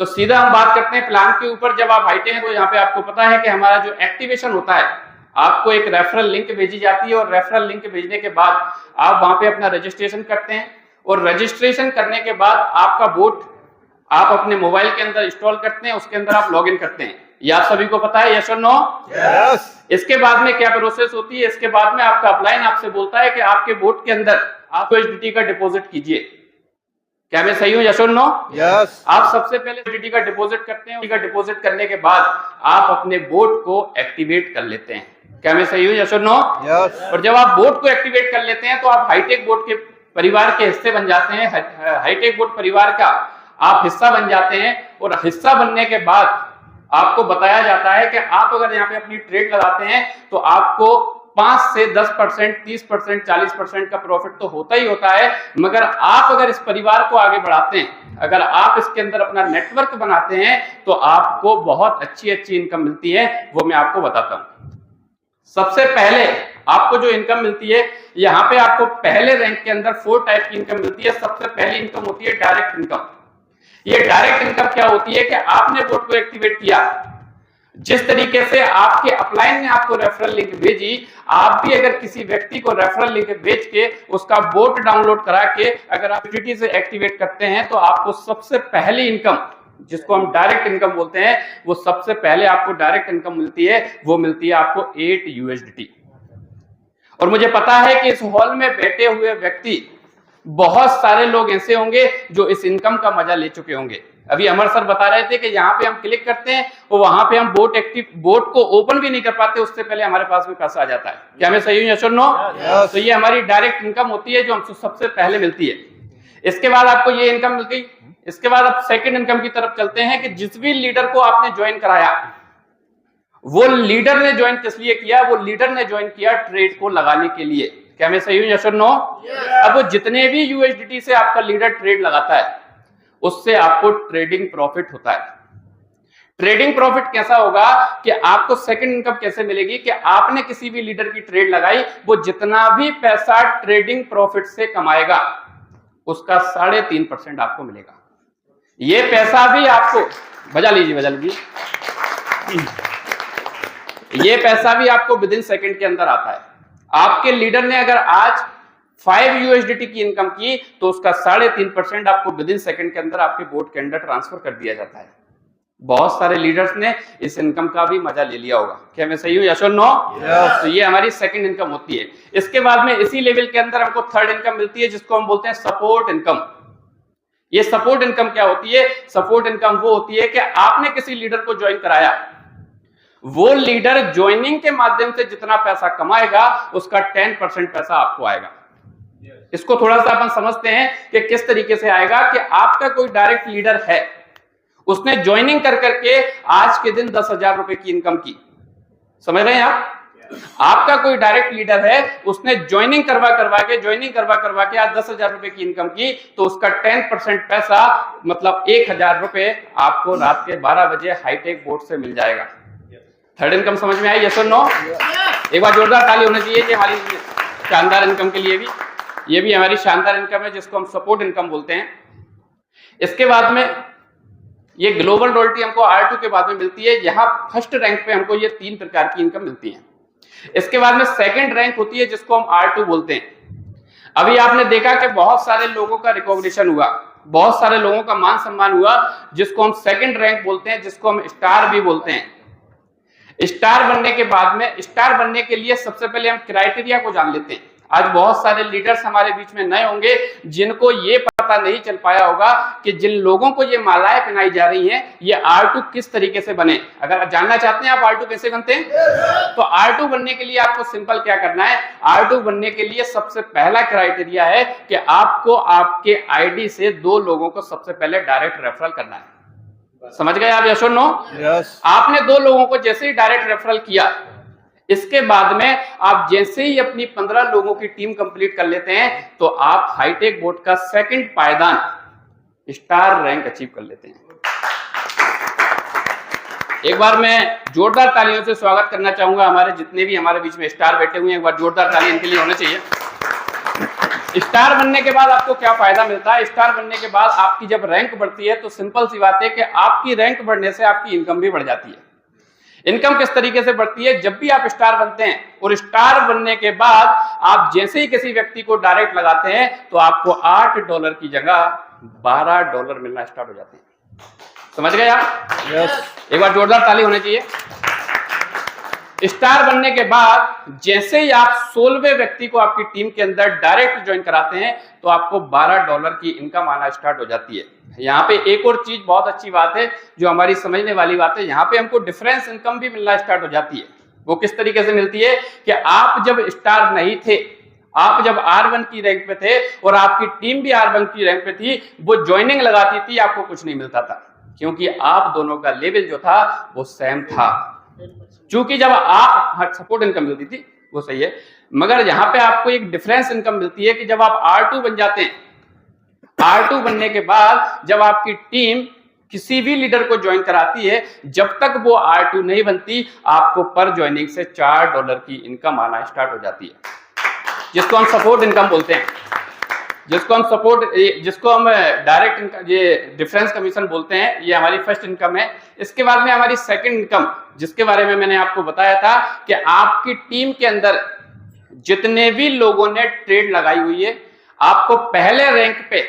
तो सीधा हम बात करते हैं प्लान के ऊपर। जब आप हाईटेक हैं तो यहाँ पे आपको पता है कि हमारा जो एक्टिवेशन होता है, आपको एक रेफरल लिंक भेजी जाती है और रेफरल लिंक भेजने के बाद आप वहां पे अपना रजिस्ट्रेशन करते हैं और रजिस्ट्रेशन करने के बाद आपका बोट आप अपने मोबाइल के अंदर इंस्टॉल करते हैं, उसके अंदर आप लॉगिन करते हैं। ये आप सभी को पता है, यस और नो? यस। इसके बाद में क्या प्रोसेस होती है? इसके बाद में आपका अपलाइन आपसे बोलता है कि आपके बोट के अंदर आप USDT का डिपॉजिट कीजिए। क्या मैं सही हूं, यस और नो? यस। आप सबसे पहले USDT का डिपॉजिट करते हैं, डिपॉजिट करने के बाद आप अपने बोट को एक्टिवेट कर लेते हैं। क्या मैं सही हूं, यस और नो? यस। और जब आप बोट को एक्टिवेट कर लेते हैं तो आप हाईटेक बोट के परिवार के हिस्से बन जाते हैं। हाईटेक बोट परिवार का आप हिस्सा बन जाते हैं और हिस्सा बनने के बाद आपको बताया जाता है कि आप अगर यहाँ पे अपनी ट्रेड लगाते हैं तो आपको 5 से 10%, 30%, 40% का प्रॉफिट तो होता ही होता है, मगर आप अगर इस परिवार को आगे बढ़ाते हैं, अगर आप इसके अंदर अपना नेटवर्क बनाते हैं तो आपको बहुत अच्छी इनकम मिलती है। वो मैं आपको बताता हूं। सबसे पहले आपको जो इनकम मिलती है, यहाँ पे आपको पहले रैंक के अंदर 4 टाइप की इनकम मिलती है। सबसे पहली इनकम होती है डायरेक्ट इनकम। ये डायरेक्ट इनकम क्या होती है कि आपने बोट को एक्टिवेट किया, जिस तरीके से आपके अपलाइन ने आपको रेफरल लिंक भेजी, आप भी अगर किसी व्यक्ति को रेफरल लिंक भेज के उसका बोट डाउनलोड करा के अगर आप USDT से एक्टिवेट करते हैं तो आपको सबसे पहली इनकम, जिसको हम डायरेक्ट इनकम बोलते हैं, वो सबसे पहले आपको डायरेक्ट इनकम मिलती है। वो मिलती है आपको 8 USDT। और मुझे पता है कि इस हॉल में बैठे हुए व्यक्ति बहुत सारे लोग ऐसे होंगे जो इस इनकम का मजा ले चुके होंगे। अभी अमर सर बता रहे थे कि यहाँ पे हम क्लिक करते हैं और वहां पे हम बोट को ओपन भी नहीं कर पाते, उससे पहले हमारे पास में पैसा आ जाता है। क्या मैं सही हूँ, यस और नो? तो ये हमारी डायरेक्ट इनकम होती है जो हमसे सबसे पहले मिलती है। इसके बाद आपको ये इनकम मिल गई। इसके बाद आप सेकंड इनकम की तरफ चलते हैं कि जिस भी लीडर को आपने ज्वाइन कराया, वो लीडर ने ज्वाइन किस लिए किया? वो लीडर ने ज्वाइन किया ट्रेड को लगाने के लिए। क्या मैं सही हूं, यस और नो? अब वो जितने भी USDT से आपका लीडर ट्रेड लगाता है उससे आपको ट्रेडिंग प्रॉफिट होता है। ट्रेडिंग प्रॉफिट कैसा होगा कि आपको सेकंड इनकम कैसे मिलेगी कि आपने किसी भी लीडर की ट्रेड लगाई, वो जितना भी पैसा ट्रेडिंग प्रॉफिट से कमाएगा उसका 3.5% आपको मिलेगा। ये पैसा भी आपको बजा लीजिए ये पैसा भी आपको विद इन सेकंड के अंदर आता है। आपके लीडर ने अगर आज 5 USDT की इनकम की तो उसका 3.5% आपको विद इन सेकंड के अंदर आपके बोट के अंदर ट्रांसफर कर दिया जाता है। बहुत सारे लीडर्स ने इस इनकम का भी मजा ले लिया होगा। क्या मैं सही हूं, यस और नो? तो ये हमारी सेकंड इनकम होती है। इसके बाद में इसी लेवल के अंदर हमको थर्ड इनकम मिलती है, जिसको हम बोलते हैं सपोर्ट इनकम। ये सपोर्ट इनकम क्या होती है? सपोर्ट इनकम वो होती है कि आपने किसी लीडर को ज्वाइन कराया, वो लीडर ज्वाइनिंग के माध्यम से जितना पैसा कमाएगा उसका 10% पैसा आपको आएगा। इसको थोड़ा सा अपन समझते हैं कि किस तरीके से आएगा कि आपका कोई डायरेक्ट लीडर है, उसने ज्वाइनिंग कर करके आज के दिन 10,000 रुपए की इनकम की। समझ रहे हैं आप? आपका कोई डायरेक्ट लीडर है, उसने ज्वाइनिंग करवा करवा के आज 10,000 रुपए की इनकम की, तो उसका 10% पैसा मतलब 1,000 रुपए आपको रात के 12 बजे हाईटेक बोट से मिल जाएगा। थर्ड इनकम समझ में आई, यस और नो? एक बार जोरदार ताली होनी चाहिए कि हमारी शानदार इनकम के लिए भी। ये भी हमारी शानदार इनकम है जिसको हम सपोर्ट इनकम बोलते हैं। इसके बाद में ये ग्लोबल रॉयल्टी हमको R2 के बाद में मिलती है। यहाँ फर्स्ट रैंक पे हमको ये 3 प्रकार की इनकम मिलती है। इसके बाद में सेकंड रैंक होती है जिसको हम R2 बोलते हैं। अभी आपने देखा कि बहुत सारे लोगों का रिकॉग्निशन हुआ, बहुत सारे लोगों का मान सम्मान हुआ, जिसको हम सेकंड रैंक बोलते हैं, जिसको हम स्टार भी बोलते हैं। स्टार बनने के बाद में, स्टार बनने के लिए सबसे पहले हम क्राइटेरिया को जान लेते हैं। आज बहुत सारे लीडर्स हमारे बीच में नए होंगे जिनको ये पता नहीं चल पाया होगा कि जिन लोगों को ये मालाएं पहनाई जा रही हैं, ये R2 किस तरीके से बने। अगर आप जानना चाहते हैं आप R2 कैसे बनते हैं, तो R2 बनने के लिए आपको सिंपल क्या करना है? R2 बनने के लिए सबसे पहला क्राइटेरिया है कि आपको आपके ID से 2 लोगों को सबसे पहले डायरेक्ट रेफरल करना है। समझ गए आप, यस और नो? यस। आपने 2 लोगों को जैसे ही डायरेक्ट रेफरल किया, इसके बाद में आप जैसे ही अपनी 15 लोगों की टीम कंप्लीट कर लेते हैं तो आप हाईटेक बोट का सेकंड पायदान स्टार रैंक अचीव कर लेते हैं। एक बार मैं जोरदार तालियों से स्वागत करना चाहूंगा हमारे जितने भी हमारे बीच में स्टार बैठे हुए हैं। एक बार जोरदार ताली इनके लिए होना चाहिए। स्टार बनने के बाद आपको क्या फायदा मिलता है? स्टार बनने के बाद आपकी जब रैंक बढ़ती है तो सिंपल सी बात है कि आपकी रैंक बढ़ने से आपकी इनकम भी बढ़ जाती है। इनकम किस तरीके से बढ़ती है? जब भी आप स्टार बनते हैं और स्टार बनने के बाद आप जैसे ही किसी व्यक्ति को डायरेक्ट लगाते हैं तो आपको $8 की जगह $12 मिलना स्टार्ट हो जाते हैं। समझ गए आप? यस। एक बार जोरदार ताली होनी चाहिए। स्टार बनने के बाद जैसे ही आप 16वें व्यक्ति को आपकी टीम के अंदर डायरेक्ट ज्वाइन कराते हैं तो आपको $12 की इनकम आना स्टार्ट हो जाती है। यहाँ पे एक और चीज बहुत अच्छी बात है जो हमारी समझने वाली बात है, यहाँ पे हमको डिफरेंस इनकम भी मिलना स्टार्ट हो जाती है। वो किस तरीके से मिलती है कि आप जब स्टार नहीं थे, आप जब R1 की रैंक पे थे और आपकी टीम भी R1 की रैंक पे थी, वो ज्वाइनिंग लगाती थी, आपको कुछ नहीं मिलता था क्योंकि आप दोनों का लेवल जो था वो सेम था। चूंकि जब आप सपोर्ट इनकम मिलती थी वो सही है, मगर यहां पे आपको एक डिफरेंस इनकम मिलती है कि जब आप R2 बन जाते हैं, R2 बनने के बाद जब आपकी टीम किसी भी लीडर को ज्वाइन कराती है, जब तक वो R2 नहीं बनती आपको पर ज्वाइनिंग से $4 की इनकम आना स्टार्ट हो जाती है, जिसको हम सपोर्ट इनकम बोलते हैं, जिसको हम डायरेक्ट इनकम, ये डिफरेंस कमीशन बोलते हैं। ये हमारी फर्स्ट इनकम है। इसके बाद में हमारी सेकंड इनकम, जिसके बारे में मैंने आपको बताया था कि आपकी टीम के अंदर जितने भी लोगों ने ट्रेड लगाई हुई है, आपको पहले रैंक पे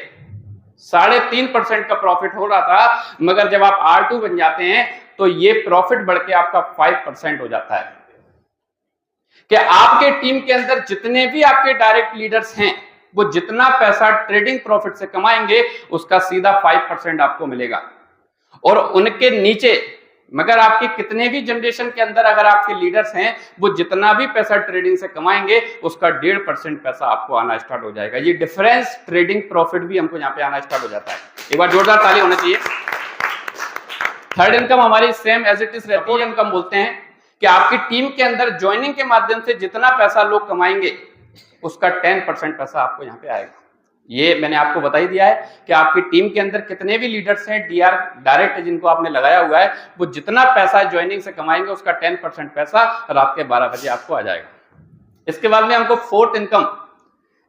3.5% का प्रॉफिट हो रहा था, मगर जब आप R2 बन जाते हैं तो ये प्रॉफिट बढ़ के आपका 5% हो जाता है कि आपके टीम के अंदर जितने भी आपके डायरेक्ट लीडर्स हैं वो जितना पैसा ट्रेडिंग प्रॉफिट से कमाएंगे उसका सीधा 5% आपको मिलेगा। और उनके नीचे मगर आपके कितने भी जनरेशन के अंदर अगर आपके लीडर्स हैं वो जितना भी पैसा ट्रेडिंग से कमाएंगे उसका 1.5% पैसा आपको आना स्टार्ट हो जाएगा। ये डिफरेंस ट्रेडिंग प्रॉफिट भी हमको यहाँ पे आना स्टार्ट हो जाता है। एक बार जोरदार ताली होना चाहिए। थर्ड इनकम हमारी सेम एज इट इज रहती है, इनकम बोलते हैं कि आपकी टीम के अंदर ज्वाइनिंग के माध्यम से जितना पैसा लोग कमाएंगे उसका 10% पैसा आपको यहाँ पे आएगा। ये मैंने आपको बता ही दिया है कि आपकी टीम के अंदर कितने भी लीडर्स हैं डीआर डायरेक्ट जिनको आपने लगाया हुआ है, वो जितना पैसा ज्वाइनिंग से कमाएंगे उसका 10% पैसा रात के 12 बजे आपको आ जाएगा। इसके बाद में हमको फोर्थ इनकम,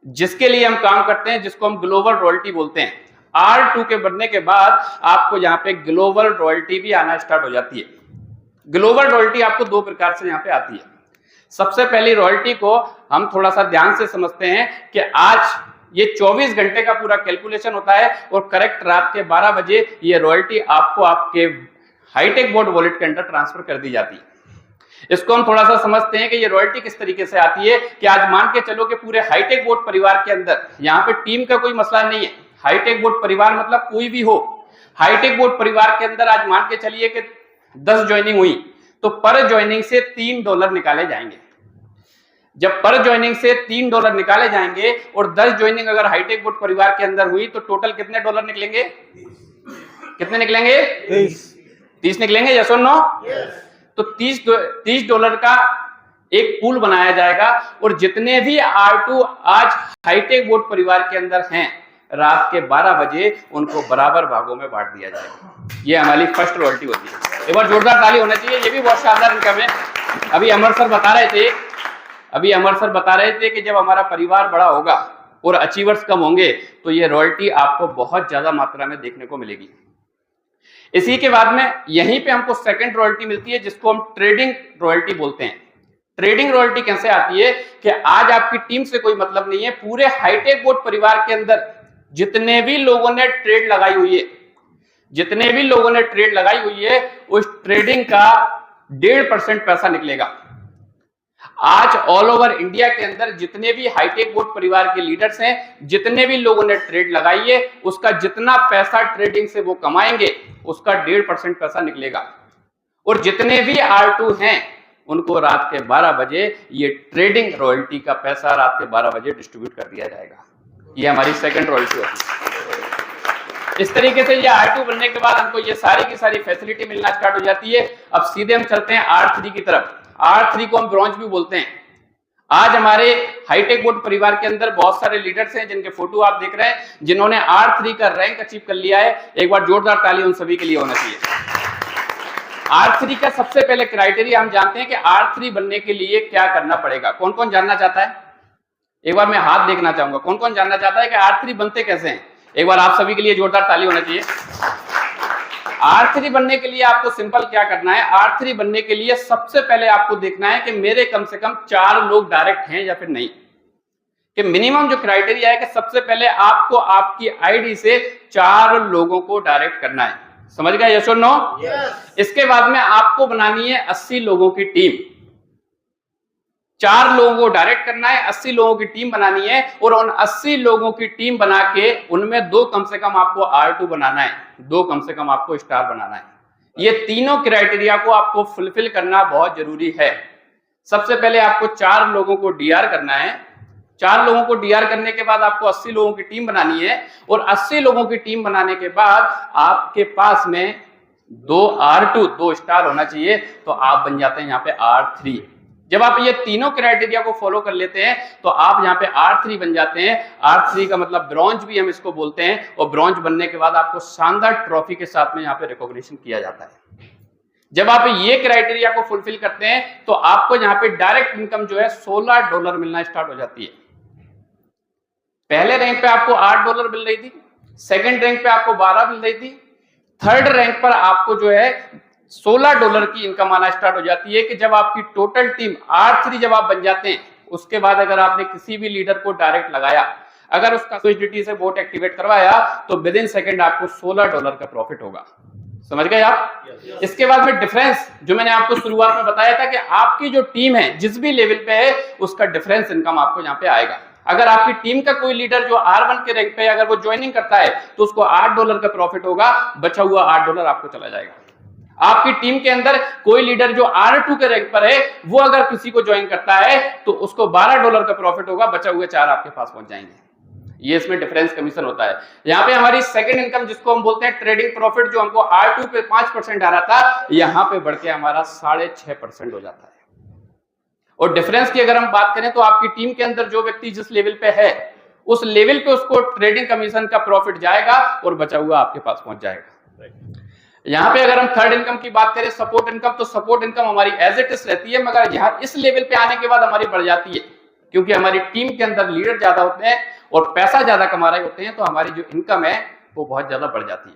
जिसके लिए हम काम करते हैं, जिसको हम ग्लोबल रॉयल्टी बोलते हैं। R2 के बढ़ने के बाद आपको यहाँ पे ग्लोबल रॉयल्टी भी आना स्टार्ट हो जाती है। ग्लोबल रॉयल्टी आपको दो प्रकार से यहाँ पे आती है। सबसे पहली रॉयल्टी को हम थोड़ा सा ध्यान से समझते हैं कि आज ये 24 घंटे का पूरा कैलकुलेशन होता है और करेक्ट रात के 12 बजे ये रॉयल्टी आपको आपके हाईटेक बोर्ड वॉलेट के अंदर ट्रांसफर कर दी जाती है। इसको हम थोड़ा सा समझते हैं कि ये रॉयल्टी किस तरीके से आती है कि आज मान के चलो कि पूरे हाईटेक बोर्ड परिवार के अंदर, यहाँ पे टीम का कोई मसला नहीं है, हाईटेक बोर्ड परिवार मतलब कोई भी हो, हाईटेक बोर्ड परिवार के अंदर आज मान के चलिए कि 10 ज्वाइनिंग हुई तो पर ज्वाइनिंग से $3 निकाले जाएंगे। जब पर ज्वाइनिंग से $3 निकाले जाएंगे और 10 ज्वाइनिंग अगर हाईटेक बोर्ड परिवार के अंदर हुई तो टोटल कितने डॉलर निकलेंगे? कितने निकलेंगे? 30 निकलेंगे, यस और नो? तो $30 का एक पूल बनाया जाएगा और जितने भी R2 आज हाईटेक बोर्ड परिवार के अंदर हैं रात के 12 बजे उनको बराबर भागों में बांट दिया जाएगा। ये हमारी फर्स्ट रॉयल्टी होती है। एक बार जोरदार ताली होना चाहिए। ये भी बहुत शानदार इनकम है। अभी अमर सर बता रहे थे कि जब हमारा परिवार बड़ा होगा और अचीवर्स कम होंगे तो ये रॉयल्टी आपको बहुत ज्यादा मात्रा में देखने को मिलेगी। इसी के बाद में यहीं पे हमको सेकंड रॉयल्टी मिलती है जिसको हम ट्रेडिंग रॉयल्टी बोलते हैं। ट्रेडिंग रॉयल्टी कैसे आती है कि आज आपकी टीम से कोई मतलब नहीं है, पूरे हाईटेक बोर्ड परिवार के अंदर जितने भी लोगों ने ट्रेड लगाई हुई है उस ट्रेडिंग का 1.5% पैसा निकलेगा। आज ऑल ओवर इंडिया के अंदर जितने भी हाईटेक बोर्ड परिवार के लीडर्स हैं, जितने भी लोगों ने ट्रेड लगाई है, उसका जितना पैसा ट्रेडिंग से वो कमाएंगे उसका 1.5% पैसा निकलेगा। और जितने भी R2 हैं उनको रात के 12 बजे ये ट्रेडिंग रॉयल्टी का पैसा रात के 12 बजे डिस्ट्रीब्यूट कर दिया जाएगा। ये हमारी सेकंड रॉयल्टी होती है। इस तरीके से ये R2 बनने के बाद हमको ये सारी की सारी फैसिलिटी मिलना स्टार्ट हो जाती है। अब सीधे हम चलते हैं R3 की तरफ। R3 को हम ब्रॉन्ज भी बोलते हैं। आज हमारे हाईटेक बोर्ड परिवार के अंदर बहुत सारे लीडर्स हैं जिनके फोटो आप देख रहे हैं, जिन्होंने R3 का रैंक अचीव कर लिया है। एक बार जोरदार ताली उन सभी के लिए होना चाहिए। R3 का सबसे पहले क्राइटेरिया हम जानते हैं कि R3 बनने के लिए क्या करना पड़ेगा। कौन कौन जानना चाहता है? एक बार मैं हाथ देखना चाहूंगा, कौन कौन जानना चाहता है कि R3 बनते कैसे हैं? एक बार आप सभी के लिए जोरदार ताली होना चाहिए। R3 बनने के लिए आपको सिंपल क्या करना है, R3 बनने के लिए सबसे पहले आपको देखना है कि मेरे कम से कम 4 लोग डायरेक्ट हैं या फिर नहीं। कि मिनिमम जो क्राइटेरिया है कि सबसे पहले आपको आपकी आईडी से 4 लोगों को डायरेक्ट करना है। समझ गए? यस और नो? इसके बाद में आपको बनानी है 80 लोगों की टीम। 4 लोगों को डायरेक्ट करना है, 80 लोगों की टीम बनानी है, और उन 80 लोगों की टीम बना के उनमें 2 कम से कम आपको R2 बनाना है, 2 कम से कम आपको स्टार बनाना है। ये तीनों क्राइटेरिया को आपको फुलफिल करना बहुत जरूरी है। सबसे पहले आपको 4 लोगों को डीआर करना है। 4 लोगों को डीआर करने के बाद आपको 80 लोगों की टीम बनानी है, और 80 लोगों की टीम बनाने के बाद आपके पास में 2 R2 2 स्टार होना चाहिए, तो आप बन जाते हैं यहाँ पे R3। जब आप ये तीनों क्राइटेरिया को फॉलो कर लेते हैं तो आप यहाँ पे R3 बन जाते हैं। R3 का मतलब ब्रॉन्ज भी हम इसको बोलते हैं, और ब्रॉन्ज बनने के बाद आपको शानदार ट्रॉफी के साथ में यहाँ पे रिकॉग्निशन किया जाता है। जब आप ये क्राइटेरिया को फुलफिल करते हैं तो आपको यहाँ पे डायरेक्ट इनकम जो है $16 मिलना स्टार्ट हो जाती है। पहले रैंक पे आपको $8 मिल रही थी, सेकंड रैंक पे आपको 12 मिल रही थी, थर्ड रैंक पर आपको जो है $16 की इनकम आना स्टार्ट हो जाती है। कि जब आपकी टोटल टीम R3 जब आप बन जाते हैं, उसके बाद अगर आपने किसी भी लीडर को डायरेक्ट लगाया, अगर उसका USDT से बोट एक्टिवेट करवाया, तो विद इन सेकंड आपको $16 का प्रॉफिट होगा। समझ गए आप? इसके बाद में डिफरेंस जो मैंने आपको शुरुआत में बताया था कि आपकी जो टीम है जिस भी लेवल पे है उसका डिफरेंस इनकम आपको यहाँ पे आएगा। अगर आपकी टीम का कोई लीडर जो R1 के रैंक पे अगर वो ज्वाइनिंग करता है तो उसको $8 का प्रॉफिट होगा, बचा हुआ $8 आपको चला जाएगा। आपकी टीम के अंदर कोई लीडर जो R2 के रैंक पर है वो अगर किसी को ज्वाइन करता है तो उसको $12 का प्रॉफिट होगा, बचा हुए 4 आपके पास पहुंच जाएंगे। ये इसमें डिफरेंस कमीशन होता है। यहाँ पे हमारी सेकंड इनकम जिसको हम बोलते हैं ट्रेडिंग प्रॉफिट, जो हमको R2 पे 5% आ रहा था, यहाँ पे बढ़ के हमारा 6.5% हो जाता है। और डिफरेंस की अगर हम बात करें तो आपकी टीम के अंदर जो व्यक्ति जिस लेवल पे है उस लेवल पे उसको ट्रेडिंग कमीशन का प्रॉफिट जाएगा और बचा हुआ आपके पास पहुंच जाएगा। यहाँ पे अगर हम थर्ड इनकम की बात करें सपोर्ट इनकम, तो सपोर्ट इनकम हमारी एज इट इज रहती है, मगर यहाँ इस लेवल पे आने के बाद हमारी बढ़ जाती है, क्योंकि हमारी टीम के अंदर लीडर ज्यादा होते हैं और पैसा ज्यादा कमा रहे होते हैं, तो हमारी जो इनकम है वो बहुत ज्यादा बढ़ जाती है।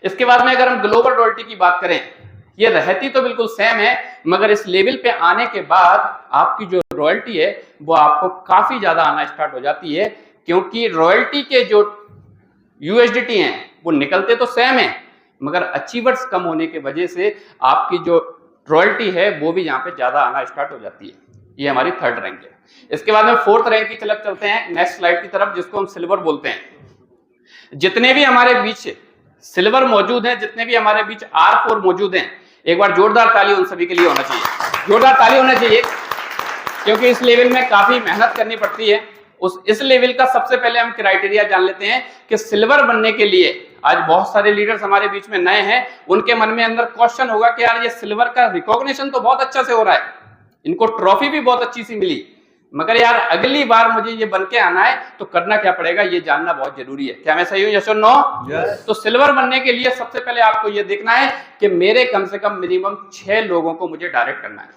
इसके बाद में अगर हम ग्लोबल रॉयल्टी की बात करें, ये रहती तो बिल्कुल सेम है, मगर इस लेवल पे आने के बाद आपकी जो रॉयल्टी है वो आपको काफी ज्यादा आना स्टार्ट हो जाती है, क्योंकि रॉयल्टी के जो USDT हैं वो निकलते तो सेम है, मगर अचीवर्स कम होने की वजह से आपकी जो रॉयल्टी है वो भी यहाँ पे ज्यादा आना स्टार्ट हो जाती है। ये हमारी थर्ड रैंक है। इसके बाद में फोर्थ रैंक की तरफ चलते हैं, नेक्स्ट स्लाइड की तरफ, जिसको हम सिल्वर बोलते हैं। जितने भी हमारे बीच सिल्वर मौजूद हैं, जितने भी हमारे बीच R4 मौजूद हैं, एक बार जोरदार ताली उन सभी के लिए होना चाहिए। जोरदार ताली होना चाहिए, क्योंकि इस लेवल में काफी मेहनत करनी पड़ती है। इस लेवल का सबसे पहले हम क्राइटेरिया जान लेते हैं कि सिल्वर बनने के लिए, आज बहुत सारे लीडर्स हमारे बीच में नए हैं, उनके मन में अंदर क्वेश्चन होगा कि यार ये सिल्वर का रिकॉग्निशन तो बहुत अच्छा से हो रहा है, इनको ट्रॉफी भी बहुत अच्छी सी मिली, मगर यार अगली बार मुझे ये बन के आना है तो करना क्या पड़ेगा, ये जानना बहुत जरूरी है। क्या मैं सही हूं? यस और नो? तो सिल्वर बनने के लिए सबसे पहले आपको ये देखना है कि मेरे कम से कम मिनिमम 6 लोगों को मुझे डायरेक्ट करना है।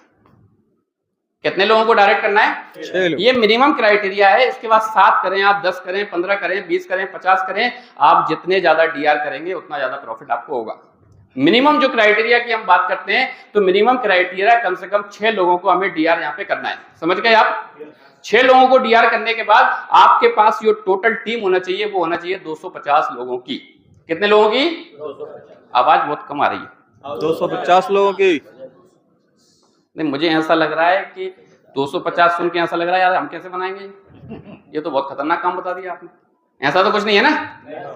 कितने लोगों को डायरेक्ट करना है? 6 लोग। ये मिनिमम क्राइटेरिया है। इसके बाद 7 करें आप, 10 करें, 15 करें, 20 करें, 50 करें, आप जितने ज्यादा डीआर करेंगे उतना ज्यादा प्रॉफिट आपको होगा। मिनिमम जो क्राइटेरिया की हम बात करते हैं तो मिनिमम क्राइटेरिया कम से कम 6 लोगों को हमें डीआर यहाँ पे करना है। समझ गए आप? 6 लोगों को डीआर करने के बाद आपके पास जो टोटल टीम होना चाहिए वो होना चाहिए 250 लोगों की। कितने लोगों की? 250। आवाज बहुत कम आ रही है। 250 लोगों की। नहीं, मुझे ऐसा लग रहा है कि 250 सुन के ऐसा लग रहा है यार हम कैसे बनाएंगे, ये तो बहुत खतरनाक काम बता दिया आपने। ऐसा तो कुछ नहीं है ना,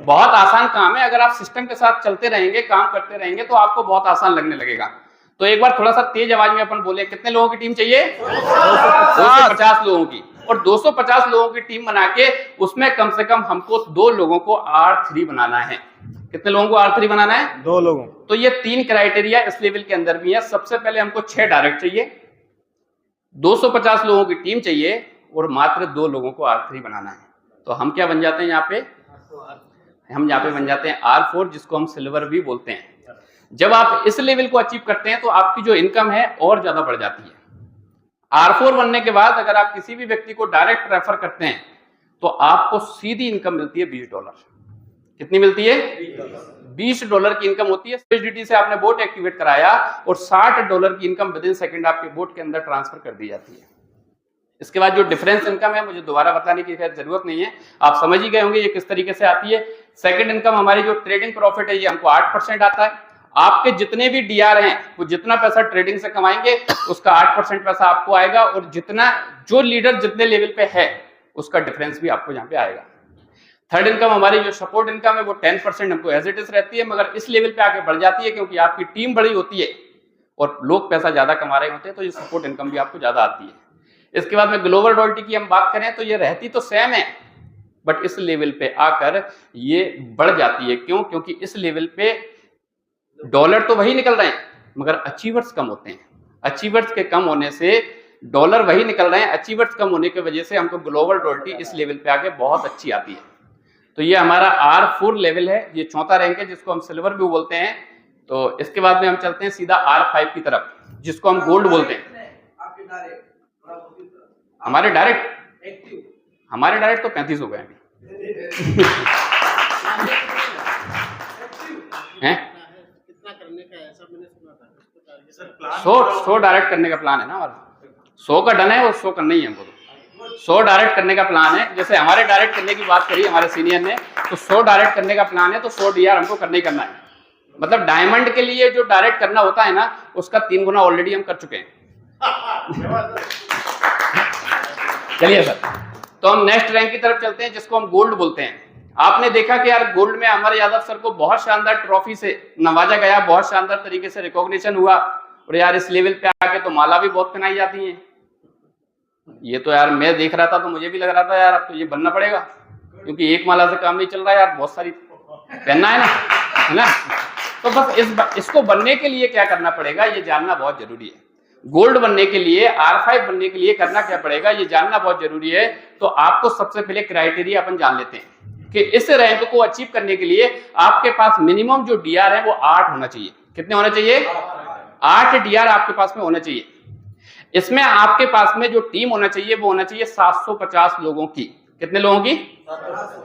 बहुत आसान काम है। अगर आप सिस्टम के साथ चलते रहेंगे, काम करते रहेंगे, तो आपको बहुत आसान लगने लगेगा। तो एक बार थोड़ा सा तेज आवाज में अपन बोले, कितने लोगों की टीम चाहिए? 250 लोगों की। और 250 लोगों की टीम बना के उसमें कम से कम हमको 2 लोगों को R3 बनाना है। कितने लोगों को R3 बनाना है? 2 लोगों। तो ये 3 क्राइटेरिया इस लेवल के अंदर भी है। सबसे पहले हमको 6 डायरेक्ट चाहिए, 250 लोगों की टीम चाहिए और मात्र 2 लोगों को R3 बनाना है। तो हम क्या बन जाते हैं यहाँ पे? हम यहाँ पे बन जाते हैं R4, जिसको हम सिल्वर भी बोलते हैं। जब आप इस लेवल को अचीव करते हैं तो आपकी जो इनकम है और ज्यादा बढ़ जाती है। R4 बनने के बाद अगर आप किसी भी व्यक्ति को डायरेक्ट रेफर करते हैं तो आपको सीधी इनकम मिलती है $20। कितनी मिलती है? $20 की इनकम होती है। यूएसडीटी से आपने बोट एक्टिवेट कराया और $60 की इनकम विद इन सेकंड आपके बोट के अंदर ट्रांसफर कर दी जाती है। इसके बाद जो डिफरेंस इनकम है मुझे दोबारा बताने की खैर जरूरत नहीं है, आप समझ ही गए होंगे ये किस तरीके से आती है। सेकंड इनकम हमारी जो ट्रेडिंग प्रॉफिट है ये हमको 8% आता है। आपके जितने भी डीआर हैं वो जितना पैसा ट्रेडिंग से कमाएंगे उसका 8% पैसा आपको आएगा, और जितना जो लीडर जितने लेवल पे है उसका डिफरेंस भी आपको यहाँ पे आएगा। थर्ड इनकम हमारी जो सपोर्ट इनकम है वो 10% हमको एज इट इज रहती है, मगर इस लेवल पे आके बढ़ जाती है क्योंकि आपकी टीम बड़ी होती है और लोग पैसा ज्यादा कमा रहे होते हैं, तो ये सपोर्ट इनकम भी आपको ज्यादा आती है। इसके बाद में ग्लोबल रॉयल्टी की हम बात करें तो ये रहती तो सेम है, बट इस लेवल पे आकर ये बढ़ जाती है। क्यों? क्योंकि इस लेवल पे डॉलर तो वही निकल रहे हैं मगर अचीवर्स कम होते हैं। अचीवर्स के कम होने से डॉलर वही निकल रहे हैं, अचीवर्स कम होने की वजह से हमको ग्लोबल रॉयल्टी इस लेवल पे आके बहुत अच्छी आती है। तो ये हमारा R4 लेवल है, ये चौथा रैंक है जिसको हम सिल्वर भी बोलते हैं। तो इसके बाद में हम चलते हैं सीधा R5 की तरफ जिसको हम गोल्ड बोलते हैं। हमारे डायरेक्ट तो 35 हो गए हैं। 100 डायरेक्ट करने का प्लान है ना हमारा। 100 का डन है और 100 करना ही है हमको। तो 100 डायरेक्ट करने का प्लान है। जैसे हमारे डायरेक्ट करने की बात करी हमारे सीनियर ने, तो 100 डायरेक्ट करने का प्लान है, तो 100 डीआर हमको करना ही करना है। मतलब डायमंड के लिए जो डायरेक्ट करना होता है ना उसका 3 गुना ऑलरेडी हम कर चुके हैं। चलिए सर, तो हम नेक्स्ट रैंक की तरफ चलते हैं जिसको हम गोल्ड बोलते हैं। आपने देखा कि यार गोल्ड में अमर यादव सर को बहुत शानदार ट्रॉफी से नवाजा गया, बहुत शानदार तरीके से रिकॉग्निशन हुआ, और यार इस लेवल पे आके तो माला भी बहुत पहनाई जाती है। ये तो यार मैं देख रहा था तो मुझे भी लग रहा था यार अब तो ये बनना पड़ेगा, क्योंकि एक माला से काम नहीं चल रहा है यार, बहुत सारी पहनना है ना। तो बस इसको बनने के लिए क्या करना पड़ेगा ये जानना बहुत जरूरी है। गोल्ड बनने के लिए, R5 बनने के लिए करना क्या पड़ेगा ये जानना बहुत जरूरी है। तो आपको सबसे पहले क्राइटेरिया अपन जान लेते हैं कि इस रैंक को अचीव करने के लिए आपके पास मिनिमम जो डीआर है वो 8 होना चाहिए। कितने होना चाहिए? 8 डीआर आपके पास में होना चाहिए। इसमें आपके पास में जो टीम होना चाहिए वो होना चाहिए 750 लोगों की। कितने लोगों की?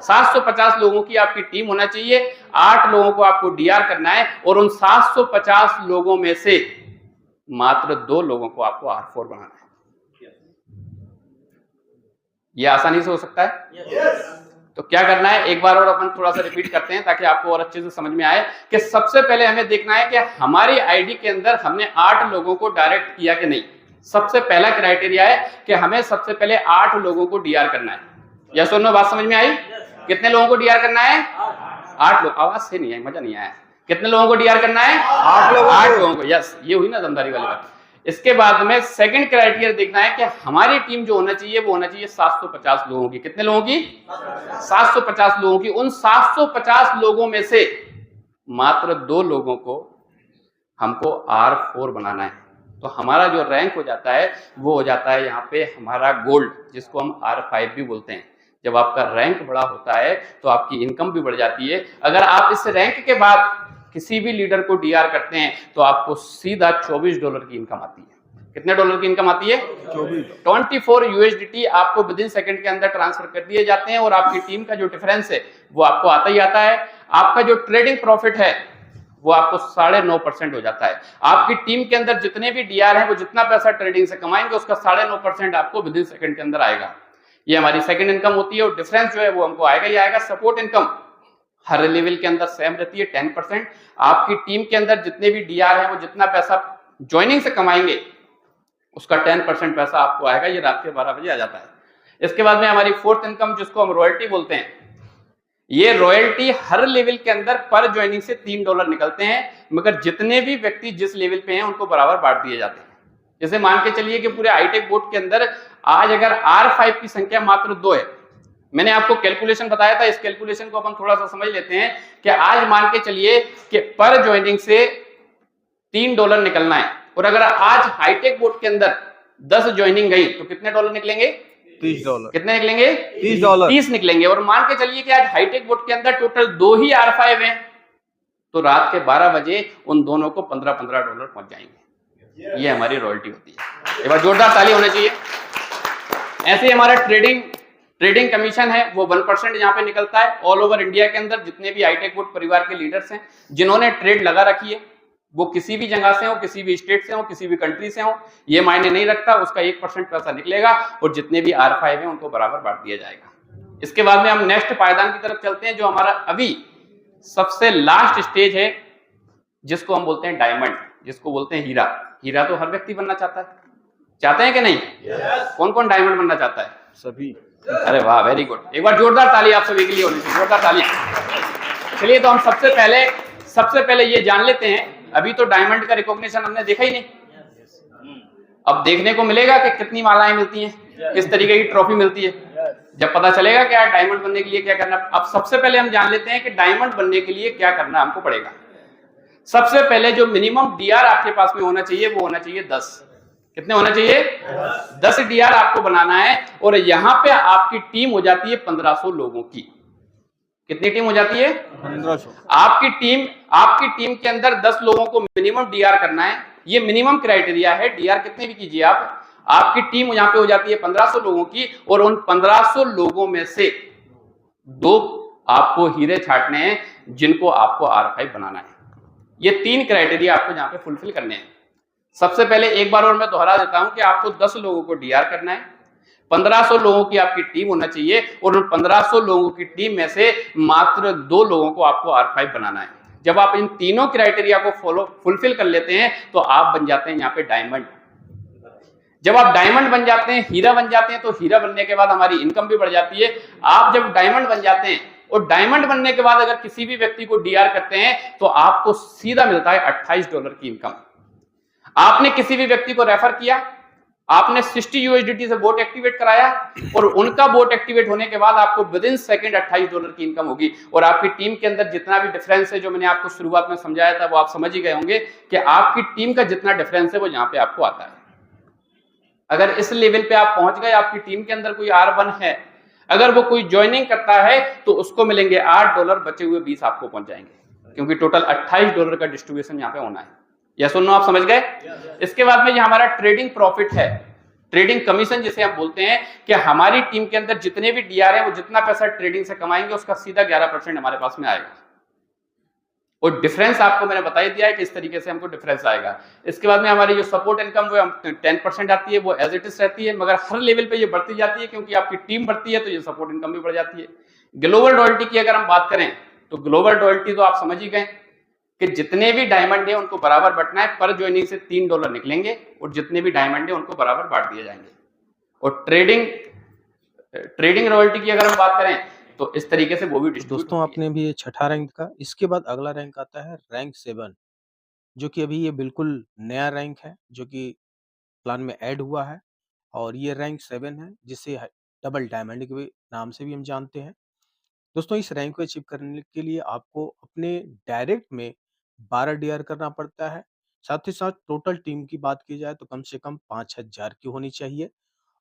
750 लोगों की आपकी टीम होना चाहिए। 8 लोगों को आपको डीआर करना है और उन 750 लोगों में से मात्र 2 लोगों को आपको R4 बनाना है। ये आसानी से हो सकता है। तो क्या करना है एक बार और अपन थोड़ा सा रिपीट करते हैं ताकि आपको और अच्छे से समझ में आए कि सबसे पहले हमें देखना है कि हमारी आईडी के अंदर हमने 8 लोगों को डायरेक्ट किया कि नहीं। सबसे पहला क्राइटेरिया है कि हमें सबसे पहले 8 लोगों को डीआर करना है। या सुनो, बात समझ में आई? कितने लोगों को डीआर करना है? 8 लोग। आवाज से नहीं आई, मजा नहीं आया। कितने लोगों को डीआर करना है? 8 लोगों को। यस, ये हुई ना दमदारी वाली बात। इसके बाद में सेकंड क्राइटेरिया देखना है कि हमारी टीम जो होना चाहिए वो होना चाहिए 750 लोगों की। कितने लोगों की? 750 लोगों की। उन 750 लोगों में से मात्र 2 लोगों को हमको R4 बनाना है। तो हमारा जो रैंक हो जाता है वो हो जाता है यहाँ पे हमारा गोल्ड, जिसको हम R5 भी बोलते हैं। जब आपका रैंक बड़ा होता है तो आपकी इनकम भी बढ़ जाती है। अगर आप इस रैंक के बाद किसी भी लीडर को डीआर करते हैं तो आपको सीधा $24 की इनकम आती है। कितने डॉलर की इनकम आती है? 24 USDT आपको विद इन सेकंड के अंदर ट्रांसफर कर दिए जाते हैं और आपकी टीम का जो डिफरेंस है वो आपको आता ही आता है। आपका जो ट्रेडिंग प्रॉफिट है वो आपको 9.5% हो जाता है। आपकी टीम के अंदर जितने भी डीआर हैं वो जितना पैसा ट्रेडिंग से कमाएंगे उसका 9.5% आपको विद इन सेकंड के अंदर आएगा। ये हमारी सेकंड इनकम होती है और डिफरेंस जो है वो हमको आएगा ही आएगा। सपोर्ट इनकम हर लेवल के अंदर सेम रहती है 10%। आपकी टीम के अंदर जितने भी डीआर हैं वो जितना पैसा ज्वाइनिंग से कमाएंगे उसका 10% पैसा आपको आएगा। ये रात के 12 बजे आ जाता है। इसके बाद में हमारी फोर्थ इनकम जिसको हम रॉयल्टी बोलते हैं, ये रॉयल्टी हर लेवल के अंदर पर ज्वाइनिंग से $3 निकलते हैं, मगर जितने भी व्यक्ति जिस लेवल पे हैं उनको बराबर बांट दिए जाते हैं। जैसे मान के चलिए कि पूरे हाईटेक बोर्ड के अंदर आज अगर R5 की संख्या मात्र 2 है, मैंने आपको कैलकुलेशन बताया था, इस कैलकुलेशन को अपन थोड़ा सा समझ लेते हैं कि आज मान के चलिए कि पर ज्वाइनिंग से $3 निकलना है, और अगर आज हाईटेक बोर्ड के अंदर 10 ज्वाइनिंग गई तो कितने डॉलर निकलेंगे? $30। कितने निकलेंगे? $30 निकलेंगे। और मान के चलिए कि आज हाईटेक बोर्ड के अंदर टोटल 2 ही R5 हैं, तो रात के 12 बजे उन दोनों को $15-15 पहुंच जाएंगे। ये हमारी रॉयल्टी होती है। एक बार जोरदार ताली होनी चाहिए। ऐसे ही हमारा ट्रेडिंग कमीशन है वो 1% यहाँ पे निकलता है। ऑल ओवर इंडिया के अंदर जितने भी हाईटेक वुड परिवार के लीडर्स हैं जिन्होंने ट्रेड लगा रखी है, वो किसी भी जगह से हो, किसी भी स्टेट से हो, किसी भी कंट्री से हो, ये मायने नहीं रखता, उसका 1% पैसा निकलेगा और जितने भी R5 हैं उनको बराबर बांट दिया जाएगा। इसके बाद में हम नेक्स्ट पायदान की तरफ चलते हैं, जो हमारा अभी सबसे लास्ट स्टेज है, जिसको हम बोलते हैं डायमंड, जिसको बोलते हैं हीरा। हीरा तो हर व्यक्ति बनना चाहता है, चाहते हैं कि नहीं? कौन कौन डायमंड बनना चाहता है? सभी। अरे वाह, वेरी गुड। एक बार जोरदार ताली आप सभी के लिए होनी चाहिए, जोरदार ताली। चलिए, तो हम सबसे पहले ये जान लेते हैं, अभी तो डायमंड का रिकॉग्निशन हमने देखा ही नहीं, अब देखने को मिलेगा कि कितनी मालाएं मिलती हैं, किस तरीके की ट्रॉफी मिलती है। जब पता चलेगा कि यार डायमंड बनने के लिए क्या करना। अब सबसे पहले हम जान लेते हैं कि डायमंड बनने के लिए क्या करना हमको पड़ेगा। सबसे पहले जो मिनिमम डीआर आपके पास में होना चाहिए वो होना चाहिए 10। कितने होना चाहिए? 10 डीआर आपको बनाना है। और यहां पे आपकी टीम हो जाती है 1500 लोगों की। कितनी टीम हो जाती है? 1500। आपकी टीम के अंदर 10 लोगों को मिनिमम डीआर करना है, ये मिनिमम क्राइटेरिया है। डीआर कितने भी कीजिए आप, आपकी टीम यहां पे हो जाती है 1500 लोगों की, और उन 1500 लोगों में से 2 आपको हीरे छांटने हैं जिनको आपको R5 बनाना है। ये 3 क्राइटेरिया आपको यहां पे फुलफिल करने हैं। सबसे पहले एक बार और मैं दोहरा देता हूं कि आपको 10 लोगों को डीआर करना है, 1500 लोगों की आपकी टीम होना चाहिए, और उन 1500 लोगों की टीम में से मात्र 2 लोगों को आपको R5 बनाना है। जब आप इन तीनों क्राइटेरिया को फुलफिल कर लेते हैं तो आप बन जाते हैं यहाँ पे डायमंड। जब आप डायमंड बन जाते हैं, हीरा बन जाते हैं, तो हीरा बनने के बाद हमारी इनकम भी बढ़ जाती है। आप जब डायमंड बन जाते हैं और डायमंड बनने के बाद अगर किसी भी व्यक्ति को डीआर करते हैं तो आपको सीधा मिलता है $28 की इनकम। आपने किसी भी व्यक्ति को रेफर किया, आपने 60 USDT से बोट एक्टिवेट कराया, और उनका बोट एक्टिवेट होने के बाद आपको विद इन सेकंड $28 की इनकम होगी। और आपकी टीम के अंदर जितना भी डिफरेंस है, जो मैंने आपको शुरुआत में समझाया था, वो आप समझ ही गए होंगे कि आपकी टीम का जितना डिफरेंस है वो यहाँ पे आपको आता है। अगर इस लेवल पे आप पहुंच गए, आपकी टीम के अंदर कोई R1 है, अगर वो कोई ज्वाइनिंग करता है तो उसको मिलेंगे $8, बचे हुए 20 आपको पहुंच जाएंगे, क्योंकि टोटल $28 का डिस्ट्रीब्यूशन यहाँ पे होना है। या सुनो, आप समझ गए? इसके बाद में ये हमारा ट्रेडिंग प्रॉफिट है, ट्रेडिंग कमीशन जिसे हम बोलते हैं, कि हमारी टीम के अंदर जितने भी डीआर है वो जितना पैसा ट्रेडिंग से कमाएंगे उसका सीधा 11% हमारे पास में आएगा। और डिफरेंस आपको मैंने बता ही दिया है कि इस तरीके से हमको डिफरेंस आएगा। इसके बाद में हमारी जो सपोर्ट इनकम वो 10% आती है, वो एज इट इज रहती है, मगर हर लेवल पे ये बढ़ती जाती है, क्योंकि आपकी टीम बढ़ती है तो ये सपोर्ट इनकम भी बढ़ जाती है। ग्लोबल रॉयल्टी की अगर हम बात करें तो ग्लोबल रॉयल्टी तो आप समझ ही गए कि जितने भी डायमंड है उनको बराबर बंटना है, पर ज्वाइनिंग से $3 निकलेंगे, और जितने भी डायमंड है उनको बराबर बांट दिए जाएंगे। और ट्रेडिंग रॉयल्टी की अगर हम बात करें तो इस तरीके से वो भी डिस्ट्रीब्यूट दोस्तों आपने भी ये छठा रैंक का, इसके बाद अगला रैंक आता है रैंक 7, जो कि अभी ये बिल्कुल नया रैंक है जो कि प्लान में ऐड हुआ है, और ये रैंक 7 है जिसे डबल डायमंड के नाम से भी हम जानते हैं। दोस्तों इस रैंक को अचीव करने के लिए आपको अपने डायरेक्ट में 12 डीआर करना पड़ता है। साथ ही साथ टोटल टीम की बात की जाए तो कम से कम 5000 की होनी चाहिए,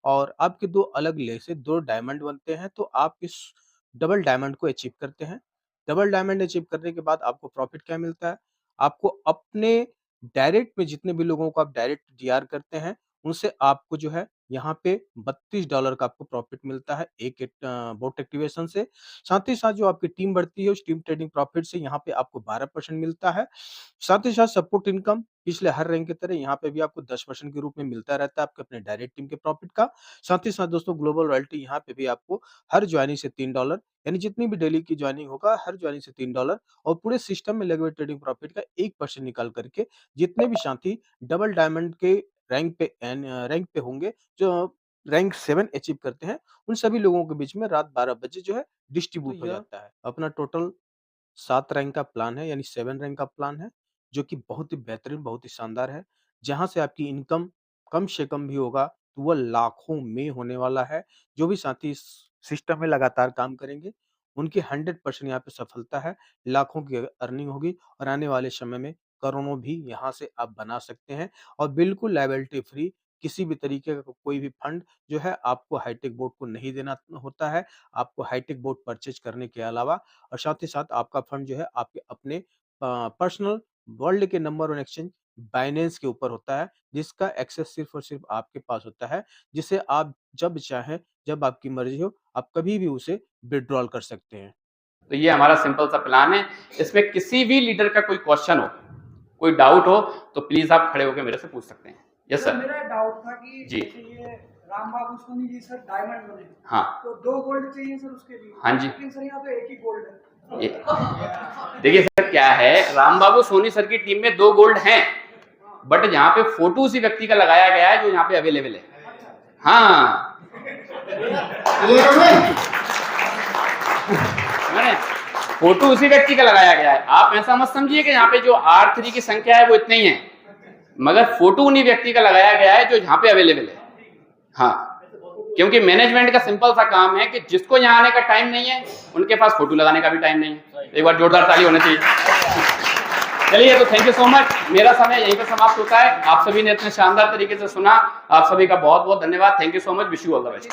और आपके 2 अलग लेग से 2 डायमंड बनते हैं, तो आप इस डबल डायमंड को अचीव करते हैं। डबल डायमंड अचीव करने के बाद आपको प्रॉफिट क्या मिलता है? आपको अपने डायरेक्ट में जितने भी लोगों को आप डायरेक्ट डीआर करते हैं, उनसे आपको जो है यहाँ पे $32 का आपको प्रॉफिट मिलता है एक बोट एक्टिवेशन से। साथ ही साथ जो आपकी टीम बढ़ती है उस टीम ट्रेडिंग प्रॉफिट से यहाँ पे आपको 12% मिलता है। साथ ही साथ सपोर्ट इनकम पिछले हर रैंक की तरह यहाँ पे भी आपको 10% के रूप में मिलता रहता है आपके अपने डायरेक्ट टीम के प्रॉफिट का। साथ ही साथ दोस्तों ग्लोबल रॉयल्टी यहाँ पे भी आपको हर ज्वाइनिंग से $3, यानी जितनी भी डेली की ज्वाइनिंग होगा हर ज्वाइनिंग से $3, और पूरे सिस्टम में लगे हुए ट्रेडिंग प्रॉफिट का 1% निकाल करके जितने भी साथी डबल डायमंड के रैंक पे होंगे, जो रैंक 7 अचीव करते हैं, उन सभी लोगों के बीच में रात 12 बजे जो है डिस्ट्रीब्यूट हो जाता है। अपना टोटल 7 रैंक का प्लान है, यानी 7 रैंक का प्लान है, जो कि बहुत ही बेहतरीन, बहुत ही शानदार है। जहाँ से आपकी इनकम कम से कम भी होगा तो वह लाखों में होने वाला है। जो भी साथी इस सिस्टम में लगातार काम करेंगे, उनकी 100% यहाँ पे सफलता है। लाखों की अर्निंग होगी, और आने वाले समय में करोड़ों भी यहाँ से आप बना सकते हैं, और बिल्कुल लायबिलिटी फ्री। किसी भी तरीके का कोई भी फंड जो है आपको हाईटेक बोर्ड को नहीं देना होता है। आपको हाईटेक बोर्ड परचेज करने के अलावा, और साथ ही साथ आपका फंड जो है आपके अपने पर्सनल वर्ल्ड के नंबर 1 एक्सचेंज बाइनेंस के ऊपर होता है, जिसका एक्सेस सिर्फ़ और सिर्फ़ आपके पास होता है, जिसे आप जब चाहें, जब आपकी मर्ज़ी हो, आप कभी भी उसे विथड्रॉल कर सकते हैं। तो ये हमारा सिंपल सा प्लान है। इसमें किसी भी लीडर का कोई क्वेश्चन हो, कोई डाउट हो, तो प्लीज आप खड़े होकर मेरे से पूछ सकते हैं। Yes sir. मेरा डाउट था कि जी। जैसे ये राम बाबू सोनी जी सर डायमंड बने, हाँ तो 2 गोल्ड चाहिए सर उसके लिए। हाँ जी। लेकिन सर यहाँ तो एक ही गोल्ड है। देखिए सर क्या है, राम बाबू सोनी सर की टीम में 2 गोल्ड हैं, बट यहाँ पे फोटो उसी व्यक्ति का लगाया गया है जो यहाँ पे अवेलेबल है। हाँ फोटो उसी व्यक्ति का लगाया गया है। आप ऐसा मत समझिए कि यहाँ पे जो R3 की संख्या है वो इतनी ही है, मगर फोटो उन्हीं व्यक्ति का लगाया गया है जो यहाँ पे अवेलेबल है। हाँ, क्योंकि मैनेजमेंट का सिंपल सा काम है कि जिसको यहाँ आने का टाइम नहीं है, उनके पास फोटो लगाने का भी टाइम नहीं है। एक बार जोरदार ताली होनी चाहिए। चलिए, तो थैंक यू सो मच। मेरा समय यहीं पर समाप्त होता है। आप सभी ने इतने शानदार तरीके से सुना, आप सभी का बहुत बहुत धन्यवाद। Thank you so much. Wish you all the best.